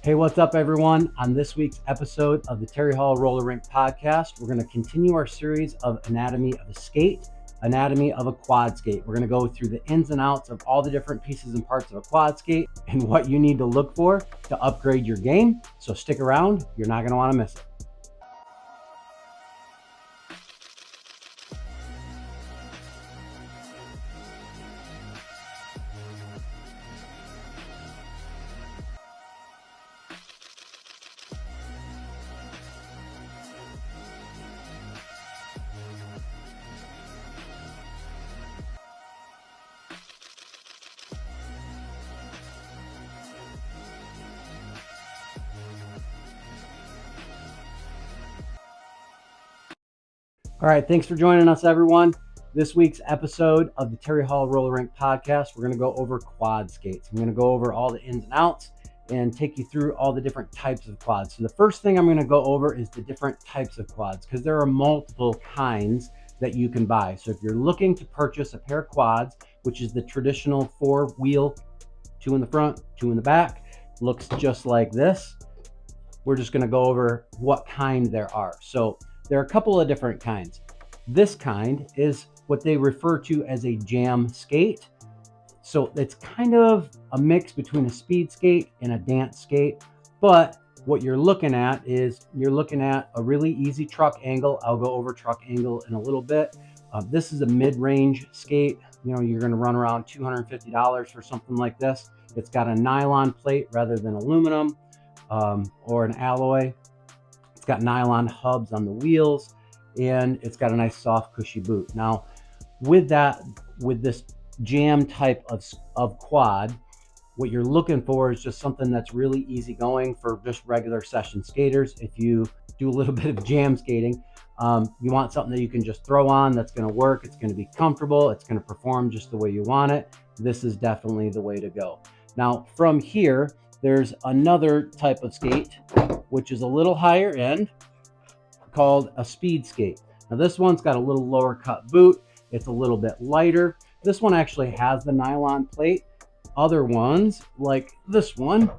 Hey, what's up, everyone? On this week's episode of the Terry Roller Rink podcast, we're going to continue our series of anatomy of a skate, anatomy of a quad skate. We're going to go through the ins and outs of all the different pieces and parts of a quad skate and what you need to look for to upgrade your game. So stick around, you're not going to want to miss it. All right, thanks for joining us, everyone. This week's episode of the Terry Roller Rink podcast, we're going to go over quad skates. I'm going to go over all the ins and outs and take you through all the different types of quads. So the first thing I'm going to go over is the different types of quads, because there are multiple kinds that you can buy. So if you're looking to purchase a pair of quads, which is the traditional 4-wheel, 2 in the front, 2 in the back, looks just like this. We're just going to go over what kind there are. So there are a couple of different kinds. This kind is what they refer to as a jam skate. So it's kind of a mix between a speed skate and a dance skate. But what you're looking at is you're looking at a really easy truck angle. I'll go over truck angle in a little bit. This is a mid-range skate. You know, you're going to run around $250 for something like this. It's got a nylon plate rather than aluminum or an alloy. It's got nylon hubs on the wheels, and it's got a nice soft cushy boot. Now with this jam type of quad, what you're looking for is just something that's really easy going for just regular session skaters. If you do a little bit of jam skating, you want something that you can just throw on that's going to work. It's going to be comfortable. It's going to perform just the way you want it. This is definitely the way to go. Now from here, there's another type of skate, which is a little higher end, called a speed skate. Now this one's got a little lower cut boot. It's a little bit lighter. This one actually has the nylon plate. Other ones, like this one,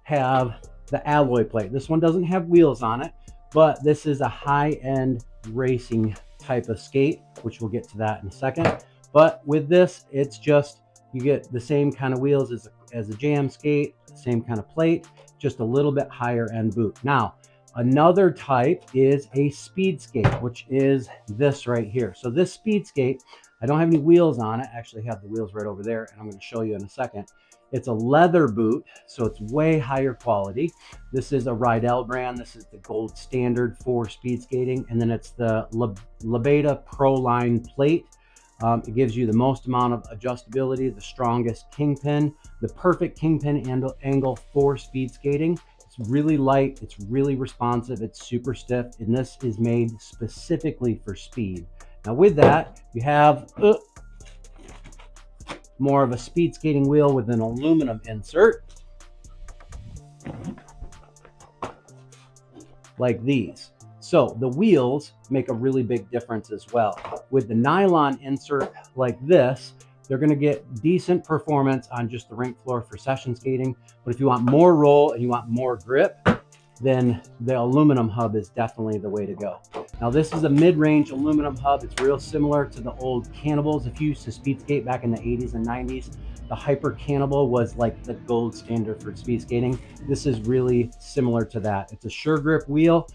have the alloy plate. This one doesn't have wheels on it, but this is a high-end racing type of skate, which we'll get to that in a second. But with this, it's just, you get the same kind of wheels as a jam skate, same kind of plate, just a little bit higher end boot. Now, another type is a speed skate, which is this right here. So this speed skate, I don't have any wheels on it. I actually have the wheels right over there, and I'm going to show you in a second. It's a leather boot, so it's way higher quality. This is a Rydell brand. This is the gold standard for speed skating. And then it's the Lebeda Pro Line plate. It gives you the most amount of adjustability, the strongest kingpin, the perfect kingpin angle for speed skating. It's really light, it's really responsive, it's super stiff, and this is made specifically for speed. Now with that, you have more of a speed skating wheel with an aluminum insert, like these. So the wheels make a really big difference as well. With the nylon insert like this, they're going to get decent performance on just the rink floor for session skating. But if you want more roll and you want more grip, then the aluminum hub is definitely the way to go. Now this is a mid-range aluminum hub. It's real similar to the old Cannibals. If you used to speed skate back in the 80s and 90s, the Hyper Cannibal was like the gold standard for speed skating. This is really similar to that. It's a sure grip wheel.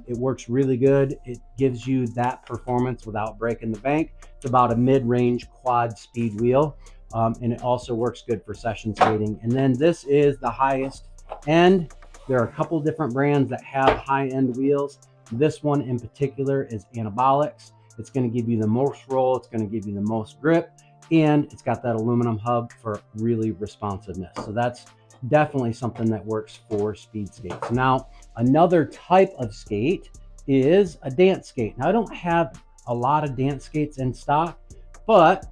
It works really good. It gives you that performance without breaking the bank. It's about a mid-range quad speed wheel, and it also works good for session skating. And then this is the highest end. There are a couple different brands that have high-end wheels. This one in particular is Anabolics. It's going to give you the most roll. It's going to give you the most grip, and it's got that aluminum hub for really responsiveness. So that's definitely something that works for speed skates. Now, another type of skate is a dance skate. Now, I don't have a lot of dance skates in stock, but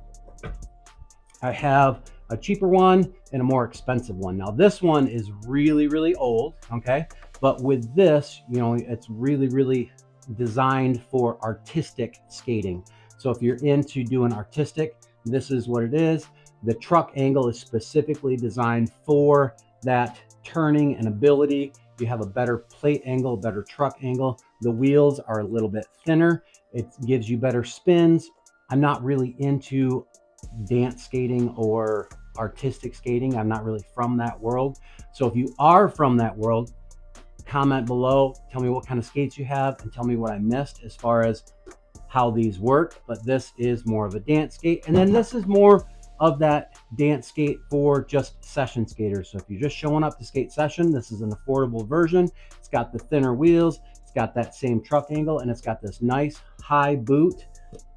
I have a cheaper one and a more expensive one. Now, this one is really, really old, okay? But with this, you know, it's really, really designed for artistic skating. So if you're into doing artistic, this is what it is. The truck angle is specifically designed for that turning and ability. You have a better plate angle, better truck angle. The wheels are a little bit thinner. It gives you better spins. I'm not really into dance skating or artistic skating. I'm not really from that world. So if you are from that world, comment below, tell me what kind of skates you have, and tell me what I missed as far as how these work. But this is more of a dance skate, and then this is more of that dance skate for just session skaters. So if you're just showing up to skate session, this is an affordable version. It's got the thinner wheels, it's got that same truck angle, and it's got this nice high boot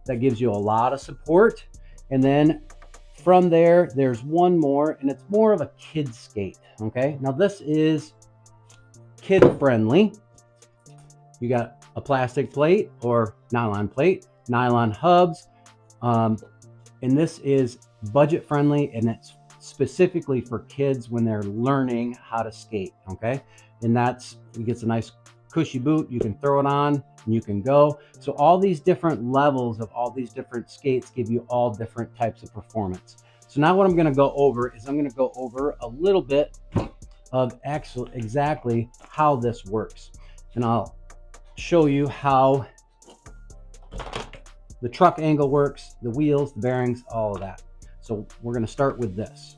that gives you a lot of support. And then from there, there's one more, and it's more of a kid skate. Okay, now this is kid friendly. You got a plastic plate or nylon plate, nylon hubs, and this is budget friendly, and it's specifically for kids when they're learning how to skate. Okay, and it gets a nice cushy boot. You can throw it on and you can go. So all these different levels of all these different skates give you all different types of performance. So now what I'm going to go over is I'm going to go over a little bit of exactly how this works, and I'll show you how the truck angle works, the wheels, the bearings, all of that. So we're going to start with this.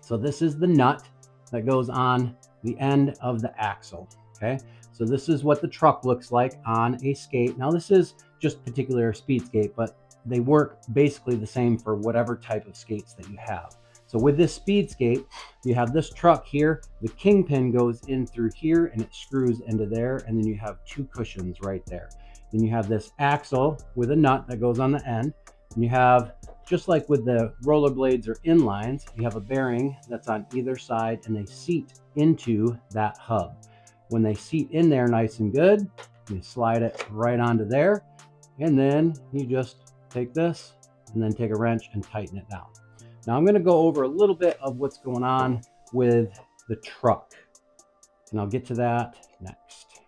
So this is the nut that goes on the end of the axle. Okay, so this is what the truck looks like on a skate. Now this is just particular speed skate, but they work basically the same for whatever type of skates that you have. So with this speed skate, you have this truck here, the kingpin goes in through here and it screws into there, and then you have two cushions right there. Then you have this axle with a nut that goes on the end, and you have, just like with the rollerblades or inlines, you have a bearing that's on either side, and they seat into that hub. When they seat in there nice and good, you slide it right onto there, and then you just take this and then take a wrench and tighten it down. Now I'm going to go over a little bit of what's going on with the truck, and I'll get to that next.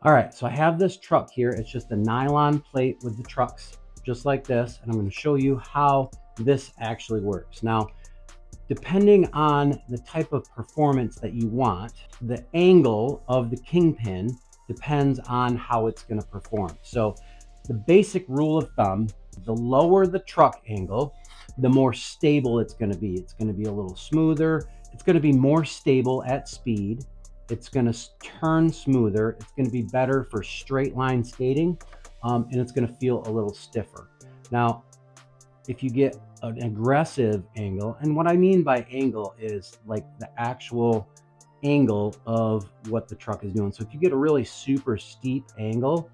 All right, so I have this truck here. It's just a nylon plate with the trucks just like this, and I'm going to show you how this actually works. Now, depending on the type of performance that you want, the angle of the kingpin depends on how it's going to perform. So the basic rule of thumb, the lower the truck angle, the more stable it's going to be. It's going to be a little smoother. It's going to be more stable at speed. It's going to turn smoother. It's going to be better for straight line skating, and it's going to feel a little stiffer. Now, if you get an aggressive angle, and what I mean by angle is like the actual angle of what the truck is doing. So if you get a really super steep angle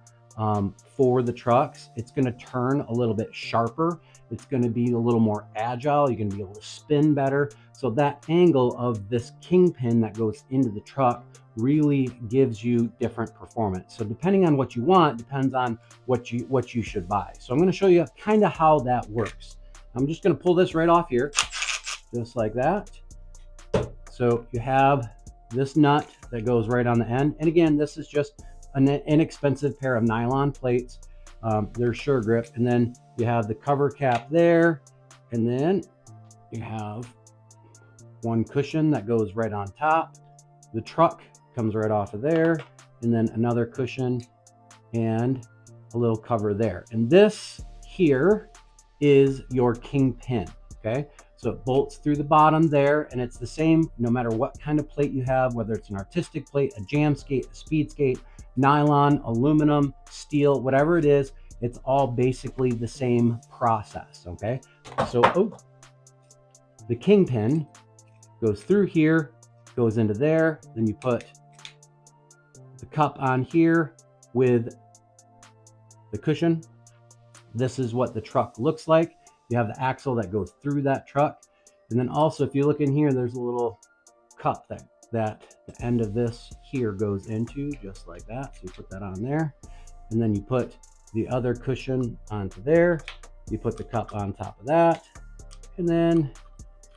for the trucks, it's going to turn a little bit sharper. It's going to be a little more agile. You're going to be able to spin better. So that angle of this kingpin that goes into the truck really gives you different performance. So depending on what you want, depends on what you should buy. So I'm going to show you kind of how that works. I'm just going to pull this right off here, just like that. So you have this nut that goes right on the end. And again, this is just an inexpensive pair of nylon plates. They're sure grip. And then you have the cover cap there. And then you have one cushion that goes right on top. The truck comes right off of there. And then another cushion and a little cover there. And this here is your kingpin. Okay, so it bolts through the bottom there, and it's the same no matter what kind of plate you have, whether it's an artistic plate, a jam skate, a speed skate, nylon, aluminum, steel, whatever it is, it's all basically the same process. Okay, so the kingpin goes through here, goes into there, then you put the cup on here with the cushion. This is what the truck looks like. You have the axle that goes through that truck. And then also, if you look in here, there's a little cup that the end of this here goes into, just like that. So you put that on there. And then you put the other cushion onto there. You put the cup on top of that. And then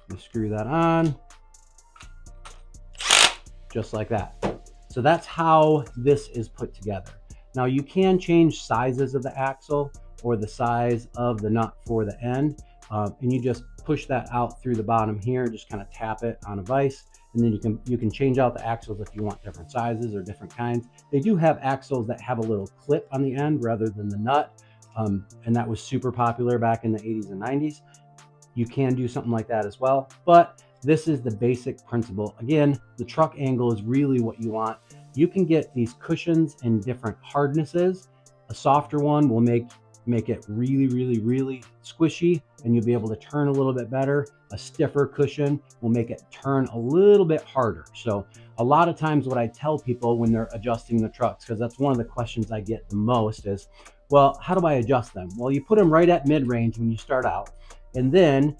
you screw that on, just like that. So that's how this is put together. Now you can change sizes of the axle or the size of the nut for the end, and you just push that out through the bottom here, just kind of tap it on a vise, and then you can change out the axles if you want different sizes or different kinds. They do have axles that have a little clip on the end rather than the nut, and that was super popular back in the 80s and 90s. You can do something like that as well, but this is the basic principle. Again, the truck angle is really what you want. You can get these cushions in different hardnesses. A softer one will make it really squishy, and you'll be able to turn a little bit better. A stiffer cushion will make it turn a little bit harder. So a lot of times what I tell people when they're adjusting the trucks, because that's one of the questions I get the most, is, well, how do I adjust them? Well, you put them right at mid-range when you start out, and then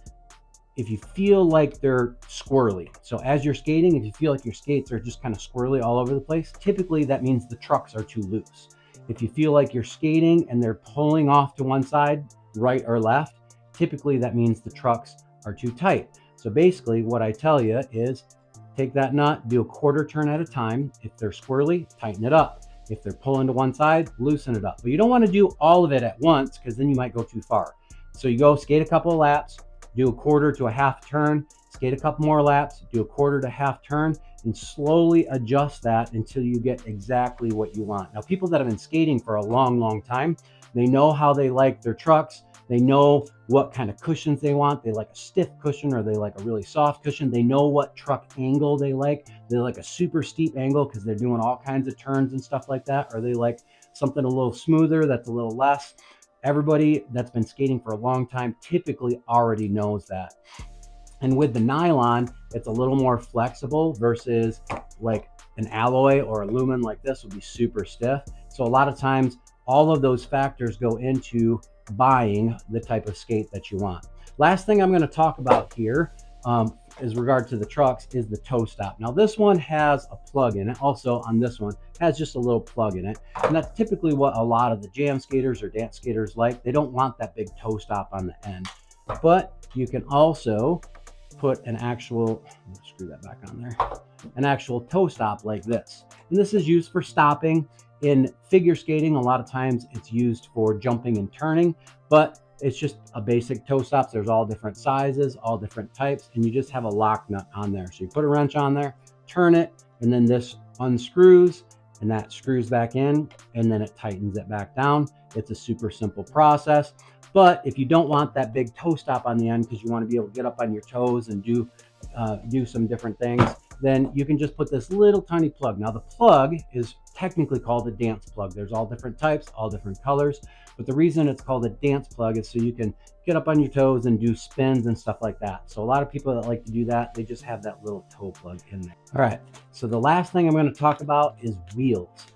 if you feel like they're squirrely, so as you're skating, if you feel like your skates are just kind of squirrely all over the place, typically that means the trucks are too loose. If you feel like you're skating and they're pulling off to one side, right or left, typically that means the trucks are too tight. So basically what I tell you is take that nut, do a quarter turn at a time. If they're squirrely, tighten it up. If they're pulling to one side, loosen it up. But you don't want to do all of it at once, because then you might go too far. So you go skate a couple of laps, do a quarter to a half turn, skate a couple more laps, do a quarter to half turn, and slowly adjust that until you get exactly what you want. Now, people that have been skating for a long time, they know how they like their trucks. They know what kind of cushions they want. They like a stiff cushion, or they like a really soft cushion. They know what truck angle they like. They like a super steep angle because they're doing all kinds of turns and stuff like that, or they like something a little smoother that's a little less. Everybody that's been skating for a long time typically already knows that. And with the nylon, it's a little more flexible versus like an alloy or aluminum like this would be super stiff. So a lot of times, all of those factors go into buying the type of skate that you want. Last thing I'm going to talk about here as regard to the trucks is the toe stop. Now this one has a plug in it. Also on this one has just a little plug in it. And that's typically what a lot of the jam skaters or dance skaters like. They don't want that big toe stop on the end. But you can also put an actual, screw that back on there, an actual toe stop like this. And this is used for stopping. In figure skating, a lot of times it's used for jumping and turning, but it's just a basic toe stop. There's all different sizes, all different types, and you just have a lock nut on there. So you put a wrench on there, turn it, and then this unscrews, and that screws back in, and then it tightens it back down. It's a super simple process. But if you don't want that big toe stop on the end because you want to be able to get up on your toes and do some different things, then you can just put this little tiny plug. Now the plug is technically called a dance plug. There's all different types, all different colors, but the reason it's called a dance plug is so you can get up on your toes and do spins and stuff like that. So a lot of people that like to do that, they just have that little toe plug in there. All right, so the last thing I'm going to talk about is wheels.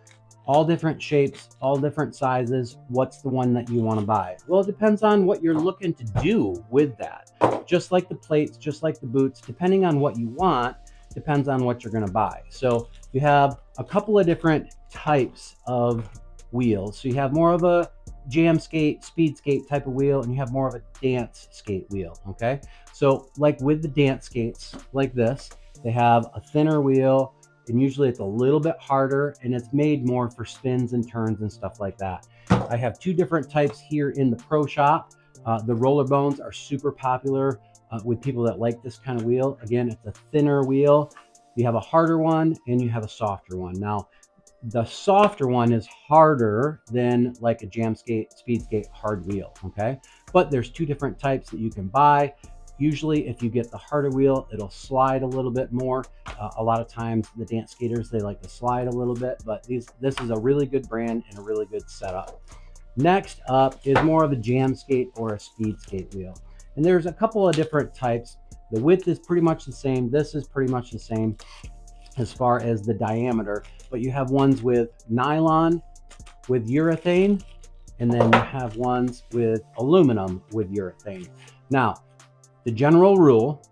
All different shapes, all different sizes. What's the one that you want to buy? Well, it depends on what you're looking to do with that. Just like the plates, just like the boots, depending on what you want, depends on what you're going to buy. So you have a couple of different types of wheels. So you have more of a jam skate, speed skate type of wheel, and you have more of a dance skate wheel. Okay. So like with the dance skates like this, they have a thinner wheel, and usually it's a little bit harder, and it's made more for spins and turns and stuff like that. I have two different types here in the pro shop. The roller bones are super popular with people that like this kind of wheel. Again, it's a thinner wheel. You have a harder one and you have a softer one. Now, the softer one is harder than like a jam skate, speed skate hard wheel, okay? But there's two different types that you can buy. Usually if you get the harder wheel, it'll slide a little bit more. A lot of times the dance skaters, they like to slide a little bit, but this is a really good brand and a really good setup. Next up is more of a jam skate or a speed skate wheel. And there's a couple of different types. The width is pretty much the same. This is pretty much the same as far as the diameter, but you have ones with nylon, with urethane, and then you have ones with aluminum with urethane. Now, the general rule,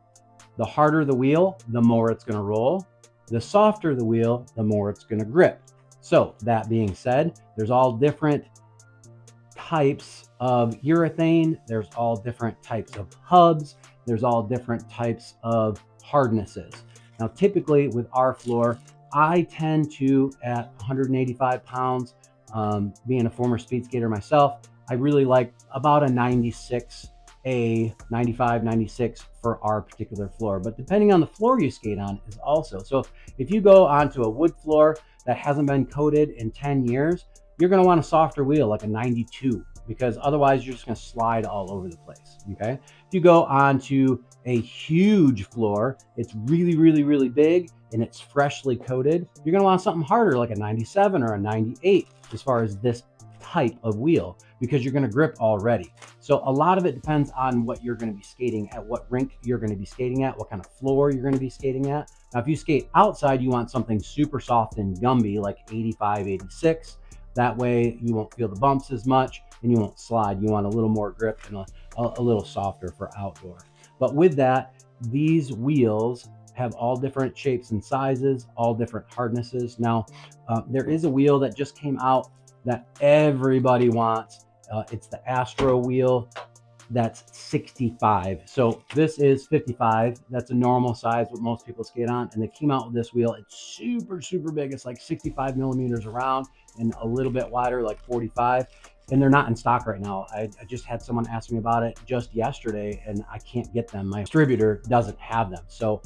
the harder the wheel, the more it's going to roll. The softer the wheel, the more it's going to grip. So that being said, there's all different types of urethane. There's all different types of hubs. There's all different types of hardnesses. Now, typically with our floor, I tend to, at 185 pounds, being a former speed skater myself, I really like about a 96 a 95, 96 for our particular floor. But depending on the floor you skate on is also. So if you go onto a wood floor that hasn't been coated in 10 years, you're going to want a softer wheel like a 92, because otherwise you're just going to slide all over the place. Okay. If you go onto a huge floor, it's really, really, really big and it's freshly coated, you're going to want something harder like a 97 or a 98 as far as this type of wheel, because you're going to grip already. So a lot of it depends on what you're going to be skating at, what rink you're going to be skating at, what kind of floor you're going to be skating at. Now, if you skate outside, you want something super soft and gumby like 85, 86. That way you won't feel the bumps as much and you won't slide. You want a little more grip and a little softer for outdoor. But with that, these wheels have all different shapes and sizes, all different hardnesses. Now, there is a wheel that just came out that everybody wants. It's the Astro wheel. That's 65. So this is 55. That's a normal size, what most people skate on. And they came out with this wheel. It's super, super big. It's like 65 millimeters around and a little bit wider, like 45. And they're not in stock right now. I just had someone ask me about it just yesterday and I can't get them. My distributor doesn't have them. So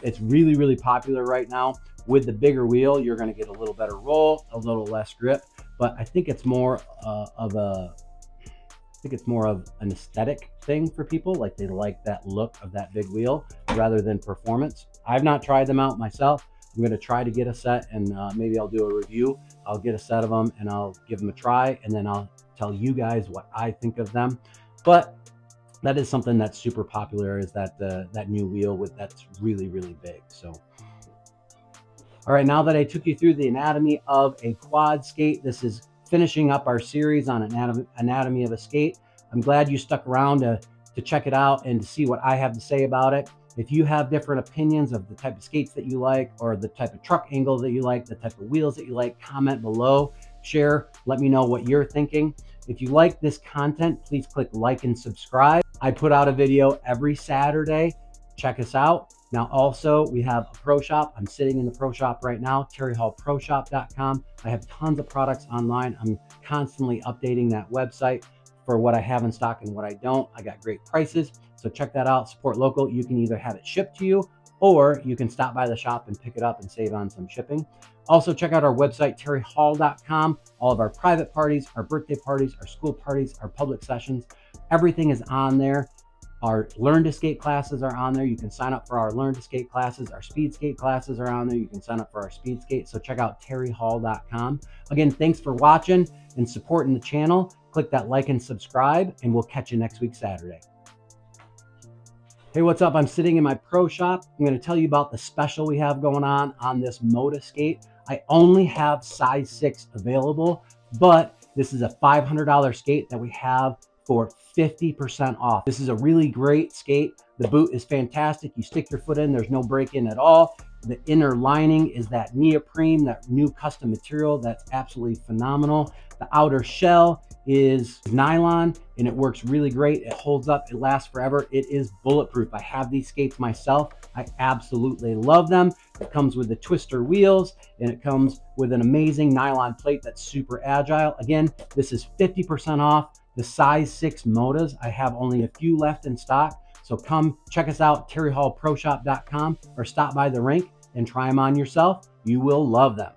it's really, really popular right now. With the bigger wheel, you're going to get a little better roll, a little less grip. But I think it's more of an aesthetic thing for people. Like they like that look of that big wheel rather than performance. I've not tried them out myself. I'm going to try to get a set and maybe I'll do a review. I'll get a set of them and I'll give them a try and then I'll tell you guys what I think of them. But that is something that's super popular, is that new wheel that's really, really big. So all right, now that I took you through the anatomy of a quad skate, this is finishing up our series on anatomy of a skate. I'm glad you stuck around to check it out and to see what I have to say about it. If you have different opinions of the type of skates that you like or the type of truck angle that you like, the type of wheels that you like, comment below, share, let me know what you're thinking. If you like this content, please click like and subscribe. I put out a video every Saturday. Check us out. Now, also, we have a pro shop. I'm sitting in the pro shop right now, terryhallproshop.com. I have tons of products online. I'm constantly updating that website for what I have in stock and what I don't. I got great prices, so check that out. Support local. You can either have it shipped to you or you can stop by the shop and pick it up and save on some shipping. Also, check out our website, terryhall.com. All of our private parties, our birthday parties, our school parties, our public sessions, everything is on there. Our Learn to Skate classes are on there. You can sign up for our Learn to Skate classes. Our Speed Skate classes are on there. You can sign up for our Speed Skate. So check out terryhall.com. Again, thanks for watching and supporting the channel. Click that like and subscribe, and we'll catch you next week, Saturday. Hey, what's up? I'm sitting in my pro shop. I'm going to tell you about the special we have going on this Moda skate. I only have size 6 available, but this is a $500 skate that we have for 50% off. This is a really great skate. The boot is fantastic. You stick your foot in, there's no break-in at all. The inner lining is that neoprene, that new custom material that's absolutely phenomenal. The outer shell is nylon and it works really great. It holds up, it lasts forever. It is bulletproof. I have these skates myself. I absolutely love them. It comes with the twister wheels and it comes with an amazing nylon plate that's super agile. Again, this is 50% off. The size 6 Modas, I have only a few left in stock. So come check us out, terryhallproshop.com, or stop by the rink and try them on yourself. You will love them.